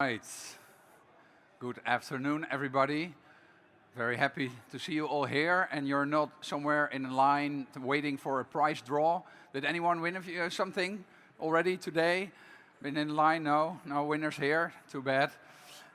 Right. Good afternoon, everybody. Very happy to see you all here, and you're not somewhere in a line waiting for a prize draw. Did anyone win something already today? Been in line? No, no winners here. Too bad.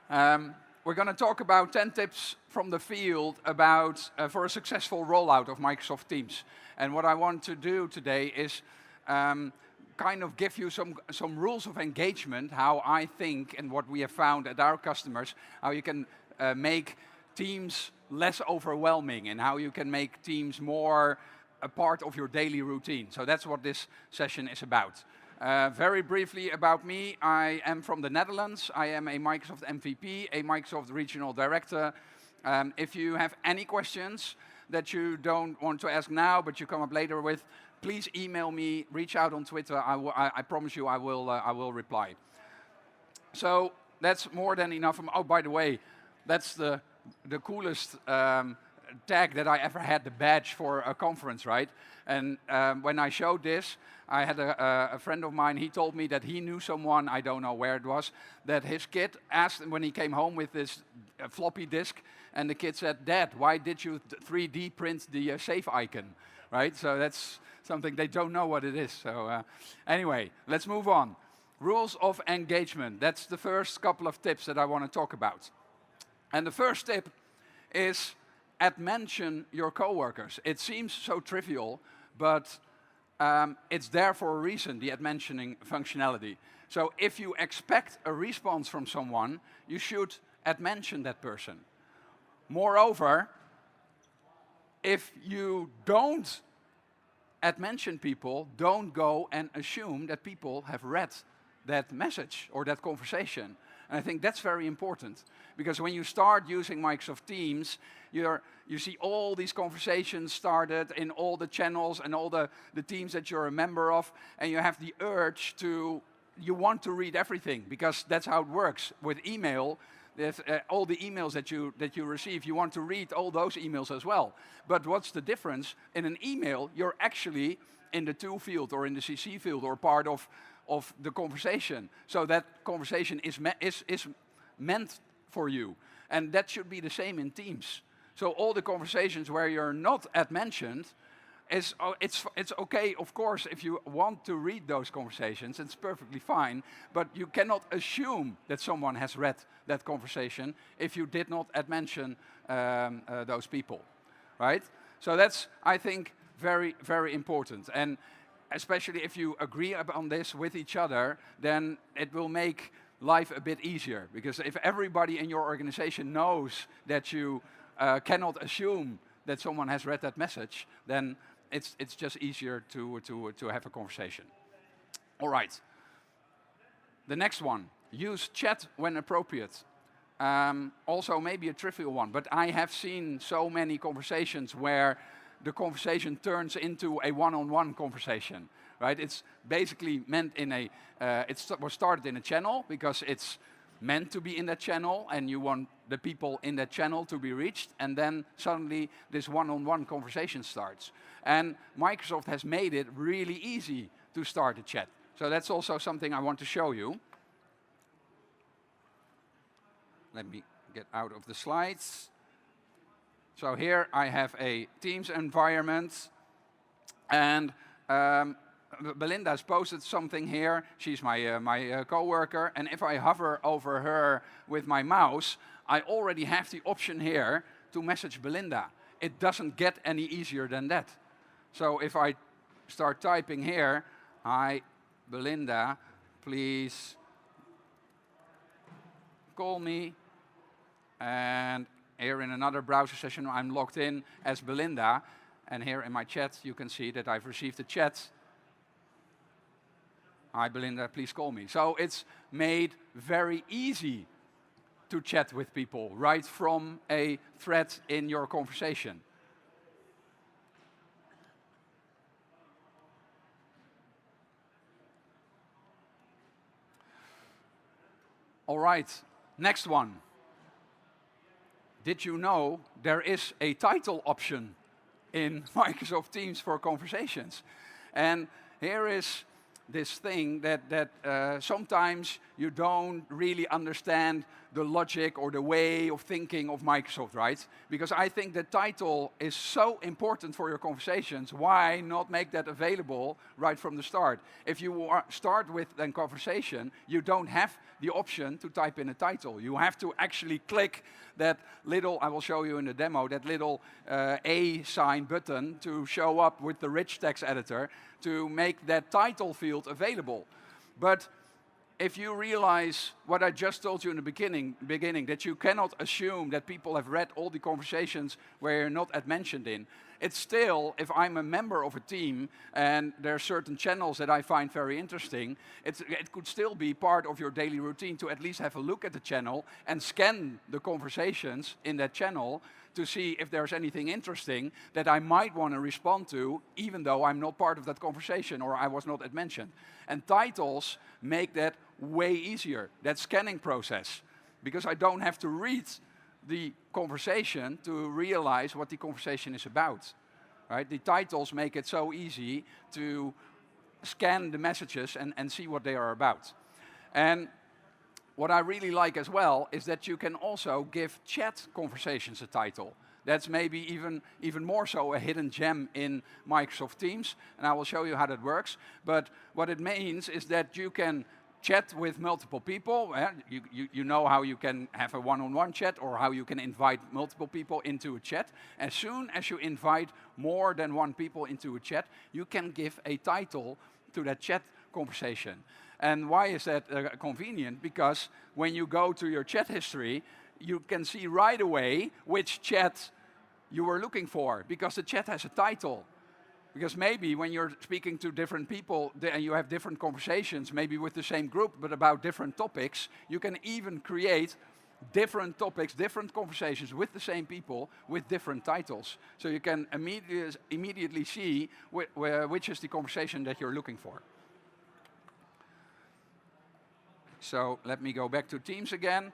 We're going to talk about 10 tips from the field about for a successful rollout of Microsoft Teams. And what I want to do today is kind of give you some rules of engagement, how I think and what we have found at our customers, how you can make Teams less overwhelming and how you can make Teams more a part of your daily routine. So that's what this session is about. Very briefly about me, I am from the Netherlands. I am a Microsoft MVP, a Microsoft Regional Director. If you have any questions that you don't want to ask now, but you come up later with, please email me, reach out on Twitter. I promise you I will reply. So that's more than enough. Oh, by the way, that's the coolest tag that I ever had, the badge for a conference, right? And when I showed this, I had a friend of mine, he told me that he knew someone, I don't know where it was, that his kid asked him when he came home with this floppy disk, and the kid said, "Dad, why did you 3D print the save icon?" Right? So that's something they don't know what it is. So anyway, let's move on. Rules of engagement. That's the first couple of tips that I want to talk about. And the first tip is mention your coworkers. It seems so trivial, but it's there for a reason, the mentioning functionality. So if you expect a response from someone, you should mention that person. Moreover, if you don't mention people, don't go and assume that people have read that message or that conversation. And I think that's very important, because when you start using Microsoft Teams, you see all these conversations started in all the channels and all the teams that you're a member of, and you have the urge you want to read everything, because that's how it works. With email, there's all the emails that you receive, you want to read all those emails as well. But what's the difference? In an email, you're actually in the to field or in the CC field or part of the conversation. So that conversation is meant for you. And that should be the same in Teams. So all the conversations where you're not mentioned, it's okay, of course, if you want to read those conversations, it's perfectly fine, but you cannot assume that someone has read that conversation if you did not mention those people, right? So that's, I think, very, very important. And especially if you agree on this with each other, then it will make life a bit easier. Because if everybody in your organization knows that you cannot assume that someone has read that message, then it's just easier to have a conversation. All right. The next one, use chat when appropriate. Also maybe a trivial one, but I have seen so many conversations where the conversation turns into a one-on-one conversation, right? It's basically meant in it was started in a channel because it's meant to be in that channel, and you want the people in that channel to be reached, and then suddenly this one-on-one conversation starts. And Microsoft has made it really easy to start a chat. So that's also something I want to show you. Let me get out of the slides. So here I have a Teams environment, and Belinda has posted something here. She's my coworker, and if I hover over her with my mouse, I already have the option here to message Belinda. It doesn't get any easier than that. So if I start typing here, "Hi, Belinda, please call me," and here in another browser session, I'm logged in as Belinda, and here in my chat, you can see that I've received a chat. "Hi, Belinda, please call me." So it's made very easy to chat with people right from a thread in your conversation. All right, next one. Did you know there is a title option in Microsoft Teams for conversations? And here is this thing that sometimes you don't really understand the logic or the way of thinking of Microsoft, right? Because I think the title is so important for your conversations. Why not make that available right from the start? If you start with a conversation, you don't have the option to type in a title. You have to actually click that little, I will show you in the demo, that little A sign button to show up with the rich text editor to make that title field available. But if you realize what I just told you in the beginning, that you cannot assume that people have read all the conversations where you're not mentioned in, it's still, if I'm a member of a team and there are certain channels that I find very interesting, it could still be part of your daily routine to at least have a look at the channel and scan the conversations in that channel to see if there's anything interesting that I might want to respond to, even though I'm not part of that conversation or I was not mentioned. And titles make that way easier, that scanning process, because I don't have to read the conversation to realize what the conversation is about. Right? The titles make it so easy to scan the messages and see what they are about. And what I really like as well is that you can also give chat conversations a title. That's maybe even more so a hidden gem in Microsoft Teams, and I will show you how that works. But what it means is that you can chat with multiple people. You know how you can have a one-on-one chat or how you can invite multiple people into a chat. As soon as you invite more than one people into a chat, you can give a title to that chat conversation. And why is that convenient? Because when you go to your chat history, you can see right away which chat you were looking for, because the chat has a title. Because maybe when you're speaking to different people and you have different conversations, maybe with the same group, but about different topics, you can even create different topics, different conversations with the same people with different titles. So you can immediately see which is the conversation that you're looking for. So let me go back to Teams again.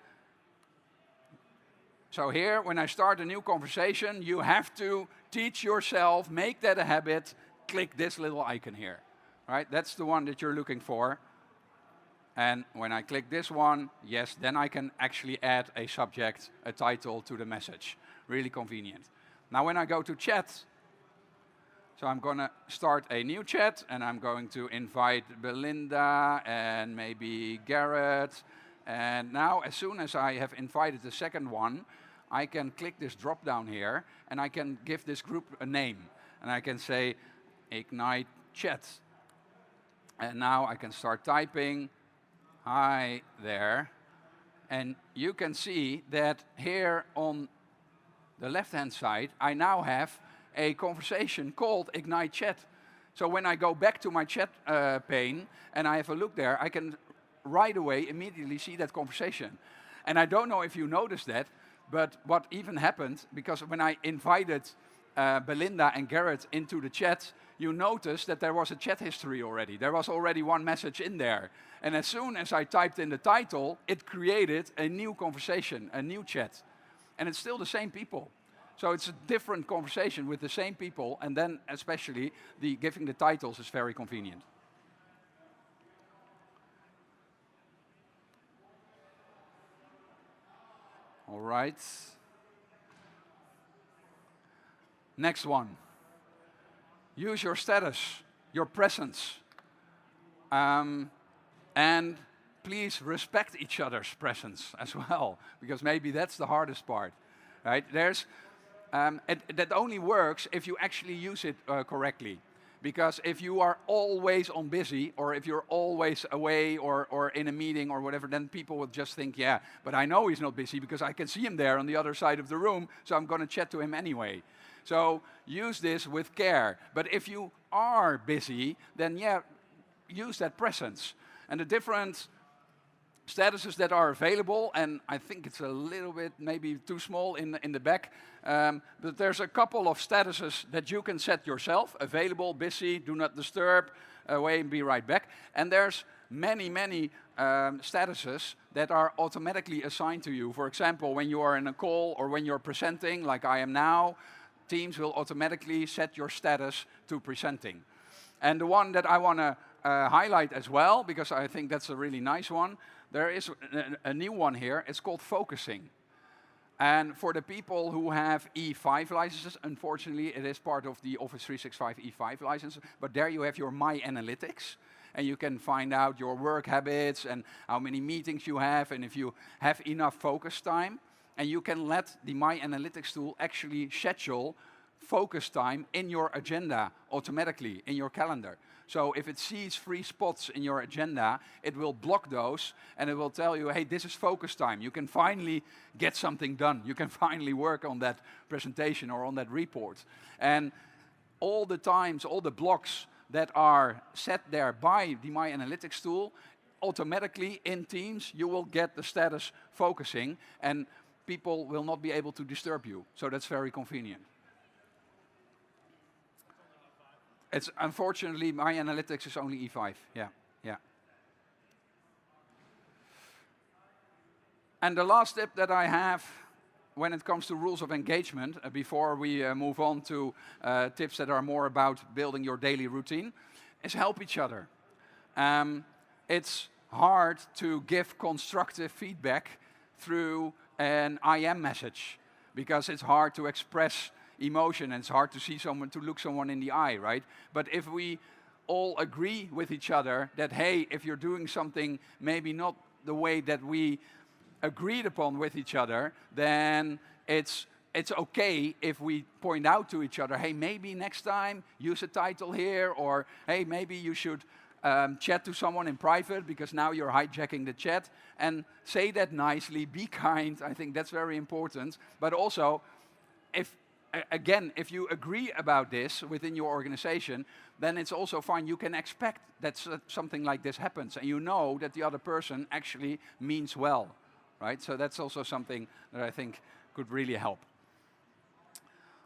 So here, when I start a new conversation, you have to teach yourself, make that a habit, click this little icon here. Right? That's the one that you're looking for. And when I click this one, yes, then I can actually add a subject, a title to the message. Really convenient. Now when I go to chat, so I'm going to start a new chat, and I'm going to invite Belinda and maybe Garrett. And now, as soon as I have invited the second one, I can click this drop down here, and I can give this group a name. And I can say, Ignite Chat. And now I can start typing, hi there. And you can see that here on the left-hand side, I now have a conversation called Ignite Chat. So when I go back to my chat pane, and I have a look there, I can right away immediately see that conversation. And I don't know if you noticed that, but what even happened, because when I invited Belinda and Garrett into the chat, you noticed that there was a chat history already. There was already one message in there. And as soon as I typed in the title, it created a new conversation, a new chat. And it's still the same people. So it's a different conversation with the same people, and then especially giving the titles is very convenient. All right. Next one. Use your status, your presence. And please respect each other's presence as well, because maybe that's the hardest part. Right? That only works if you actually use it correctly. Because if you are always on busy, or if you're always away or in a meeting or whatever, then people will just think, yeah, but I know he's not busy because I can see him there on the other side of the room, so I'm going to chat to him anyway. So use this with care. But if you are busy, then yeah, use that presence. And the different statuses that are available, and I think it's a little bit maybe too small in the back, but there's a couple of statuses that you can set yourself: available, busy, do not disturb, away and be right back. And there's many statuses that are automatically assigned to you. For example, when you are in a call or when you're presenting, like I am now, Teams will automatically set your status to presenting. And the one that I want to highlight as well, because I think that's a really nice one, there is a new one here. It's called focusing. And for the people who have E5 licenses, unfortunately, it is part of the Office 365 E5 license, but there you have your My Analytics, and you can find out your work habits and how many meetings you have, and if you have enough focus time. And you can let the My Analytics tool actually schedule focus time in your agenda automatically, in your calendar. So if it sees free spots in your agenda, it will block those, and it will tell you, hey, this is focus time. You can finally get something done. You can finally work on that presentation or on that report. And all the times, all the blocks that are set there by the My Analytics tool, automatically in Teams, you will get the status focusing, and people will not be able to disturb you. So that's very convenient. It's unfortunately, My Analytics is only E5, yeah. And the last tip that I have when it comes to rules of engagement, before we move on to tips that are more about building your daily routine, is help each other. It's hard to give constructive feedback through an IM message, because it's hard to express emotion, and it's hard to see someone, to look someone in the eye, right? But if we all agree with each other that, hey, if you're doing something maybe not the way that we agreed upon with each other, then it's okay if we point out to each other, hey, maybe next time use a title here, or hey, maybe you should chat to someone in private because now you're hijacking the chat, and say that nicely, be kind. I think that's very important. But also, if you agree about this within your organization, then it's also fine. You can expect that something like this happens, and you know that the other person actually means well, right? So that's also something that I think could really help.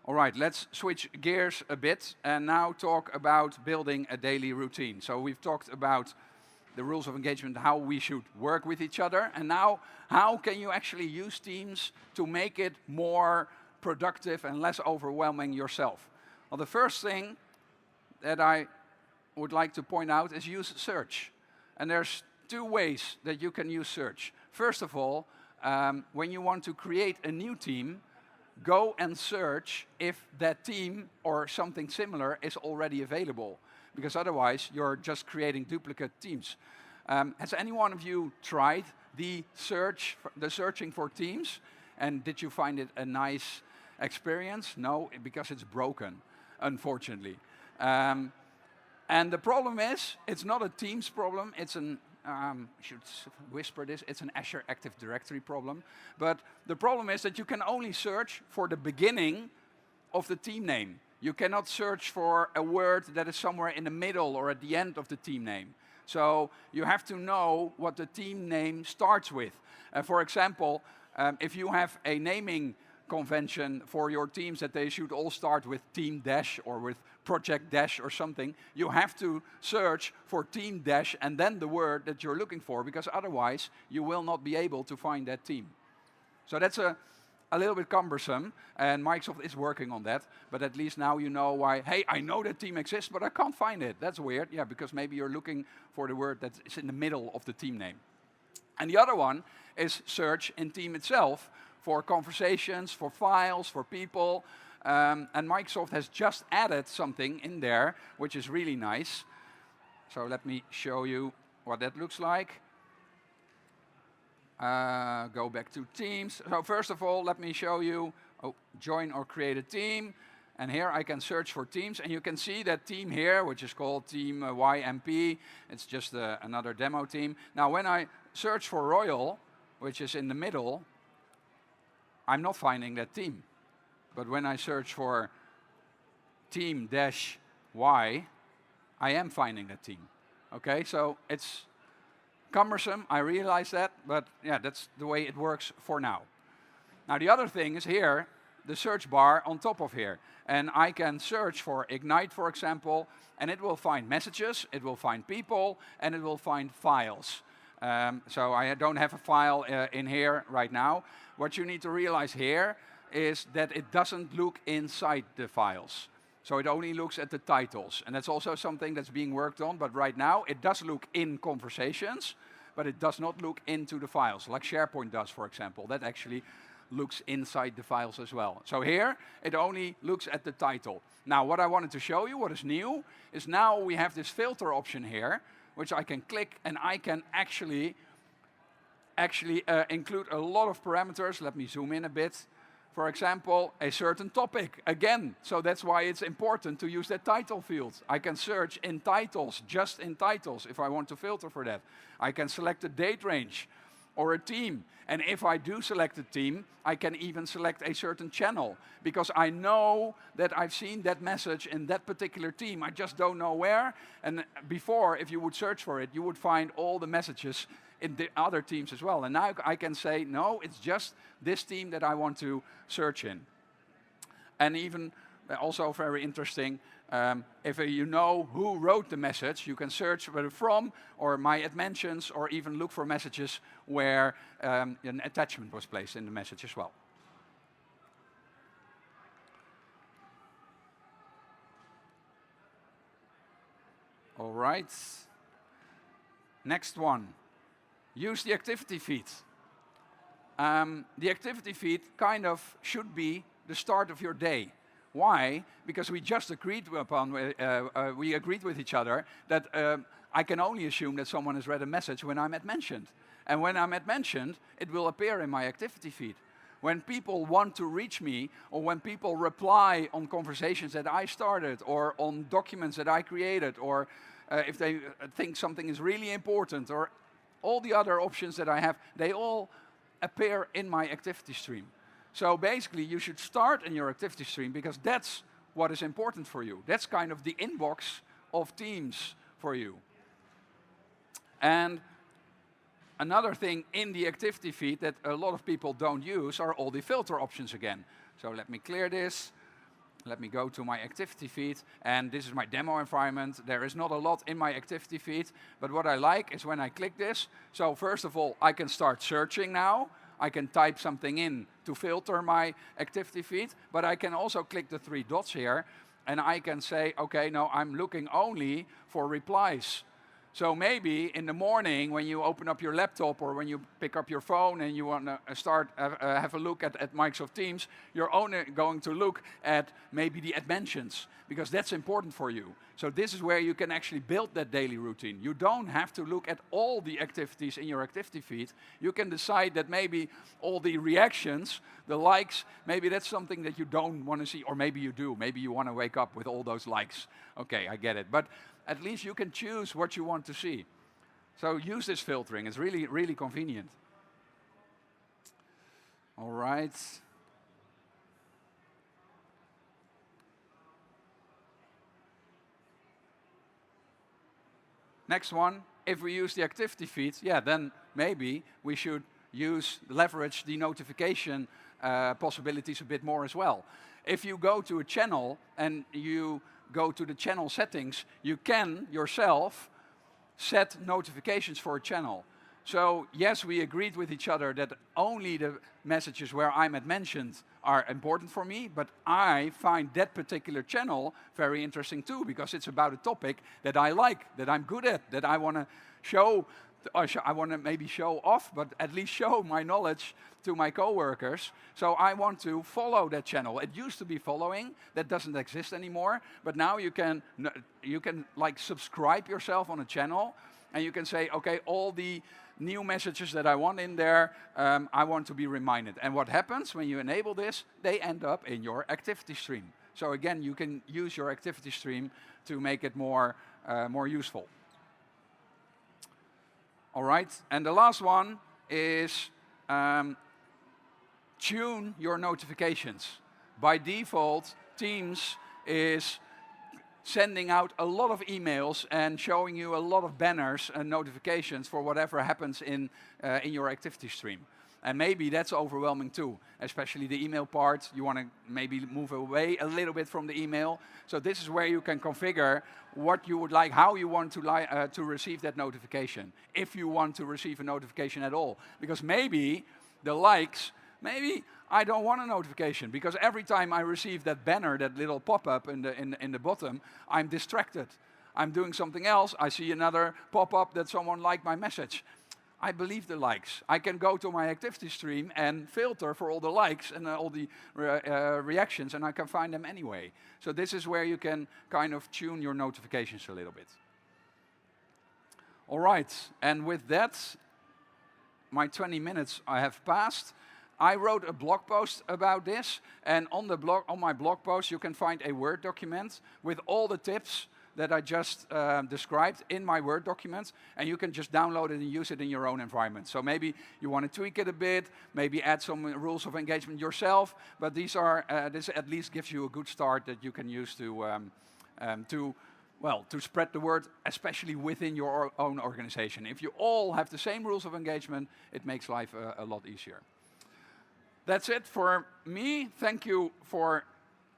All right, let's switch gears a bit and now talk about building a daily routine. So we've talked about the rules of engagement, how we should work with each other, and now how can you actually use Teams to make it more productive and less overwhelming yourself? Well, the first thing that I would like to point out is use search. And there's two ways that you can use search. First of all, when you want to create a new team, go and search if that team or something similar is already available, because otherwise you're just creating duplicate teams. Has any one of you tried the searching for teams? And did you find it a nice experience? No, because it's broken, unfortunately. And the problem is, it's not a Teams problem, it's an I should whisper this, it's an Azure Active Directory problem. But the problem is that you can only search for the beginning of the team name. You cannot search for a word that is somewhere in the middle or at the end of the team name. So you have to know what the team name starts with. For example, if you have a naming convention for your teams that they should all start with team dash or with project dash or something, you have to search for team dash and then the word that you're looking for, because otherwise you will not be able to find that team. So that's a little bit cumbersome, and Microsoft is working on that, but at least now you know why, hey, I know that team exists, but I can't find it. That's weird. Yeah, because maybe you're looking for the word that is in the middle of the team name. And the other one is search in team itself for conversations, for files, for people. And Microsoft has just added something in there, which is really nice. So let me show you what that looks like. Go back to Teams. So first of all, let me show you, join or create a team. And here I can search for teams, and you can see that team here, which is called Team YMP. It's just another demo team. Now, when I search for Royal, which is in the middle, I'm not finding that team. But when I search for team-Y, I am finding that team. Okay, so it's cumbersome, I realize that, but yeah, that's the way it works for now. Now the other thing is here, the search bar on top of here. And I can search for Ignite, for example, and it will find messages, it will find people, and it will find files. So I don't have a file in here right now. What you need to realize here is that it doesn't look inside the files. So it only looks at the titles. And that's also something that's being worked on, but right now it does look in conversations, but it does not look into the files, like SharePoint does, for example. That actually looks inside the files as well. So here, it only looks at the title. Now, what I wanted to show you, what is new, is now we have this filter option here, which I can click, and I can actually include a lot of parameters. Let me zoom in a bit. For example, a certain topic, again. So that's why it's important to use that title field. I can search in titles, just in titles, if I want to filter for that. I can select a date range or a team. And if I do select a team, I can even select a certain channel, because I know that I've seen that message in that particular team. I just don't know where. And before, if you would search for it, you would find all the messages in the other teams as well. And now I can say, no, it's just this team that I want to search in. And even, also very interesting, if you know who wrote the message, you can search where from, or my mentions, or even look for messages where an attachment was placed in the message as well. All right. Next one. Use the activity feed. The activity feed kind of should be the start of your day. Why? Because we just agreed with each other that I can only assume that someone has read a message when I'm at mentioned. And when I'm at mentioned, it will appear in my activity feed. When people want to reach me, or when people reply on conversations that I started, or on documents that I created, or if they think something is really important, or all the other options that I have, they all appear in my activity stream. So basically, you should start in your activity stream, because that's what is important for you. That's kind of the inbox of Teams for you. And another thing in the activity feed that a lot of people don't use are all the filter options again. So let me clear this. Let me go to my activity feed, and this is my demo environment. There is not a lot in my activity feed, but what I like is when I click this. So first of all, I can start searching now. I can type something in to filter my activity feed, but I can also click the 3 dots here, and I can say, okay, no, I'm looking only for replies. So maybe in the morning when you open up your laptop, or when you pick up your phone and you want to start have a look at Microsoft Teams, you're only going to look at maybe the mentions, because that's important for you. So this is where you can actually build that daily routine. You don't have to look at all the activities in your activity feed. You can decide that maybe all the reactions, the likes, maybe that's something that you don't want to see, or maybe you do. Maybe you want to wake up with all those likes. Okay, I get it. But at least you can choose what you want to see. So use this filtering. It's really, really convenient. All right. Next one, if we use the activity feed, yeah, then maybe we should leverage the notification possibilities a bit more as well. If you go to a channel and you go to the channel settings, you can yourself set notifications for a channel. So yes, we agreed with each other that only the messages where I'm at mentioned are important for me, but I find that particular channel very interesting too, because it's about a topic that I like, that I'm good at, that I want to show. I want to maybe show off, but at least show my knowledge to my coworkers. So I want to follow that channel. It used to be following, that doesn't exist anymore, but now you can like subscribe yourself on a channel, and you can say, okay, all the new messages that I want in there, I want to be reminded. And what happens when you enable this? They end up in your activity stream. So again, you can use your activity stream to make it more useful. All right, and the last one is tune your notifications. By default, Teams is sending out a lot of emails and showing you a lot of banners and notifications for whatever happens in your activity stream. And maybe that's overwhelming too, especially the email part. You want to maybe move away a little bit from the email. So this is where you can configure what you would like, how you want to receive that notification, if you want to receive a notification at all. Because maybe the likes, maybe I don't want a notification, because every time I receive that banner, that little pop-up in the bottom, I'm distracted. I'm doing something else, I see another pop-up that someone liked my message. I believe the likes. I can go to my activity stream and filter for all the likes and all the reactions, and I can find them anyway. So this is where you can kind of tune your notifications a little bit. All right, and with that, my 20 minutes I have passed. I wrote a blog post about this, and on my blog post you can find a Word document with all the tips that I just described in my Word document, and you can just download it and use it in your own environment. So maybe you want to tweak it a bit, maybe add some rules of engagement yourself, but these are this at least gives you a good start that you can use to spread the word, especially within your own organization. If you all have the same rules of engagement, it makes life a lot easier. That's it for me. Thank you for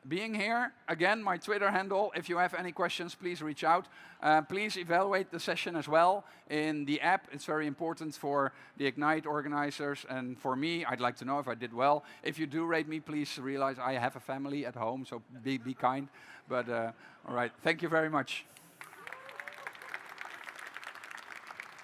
being here. Again, my Twitter handle. If you have any questions, please reach out. Please evaluate the session as well in the app. It's very important for the Ignite organizers, and for me, I'd like to know if I did well. If you do rate me, please realize I have a family at home, so be kind. But all right, thank you very much.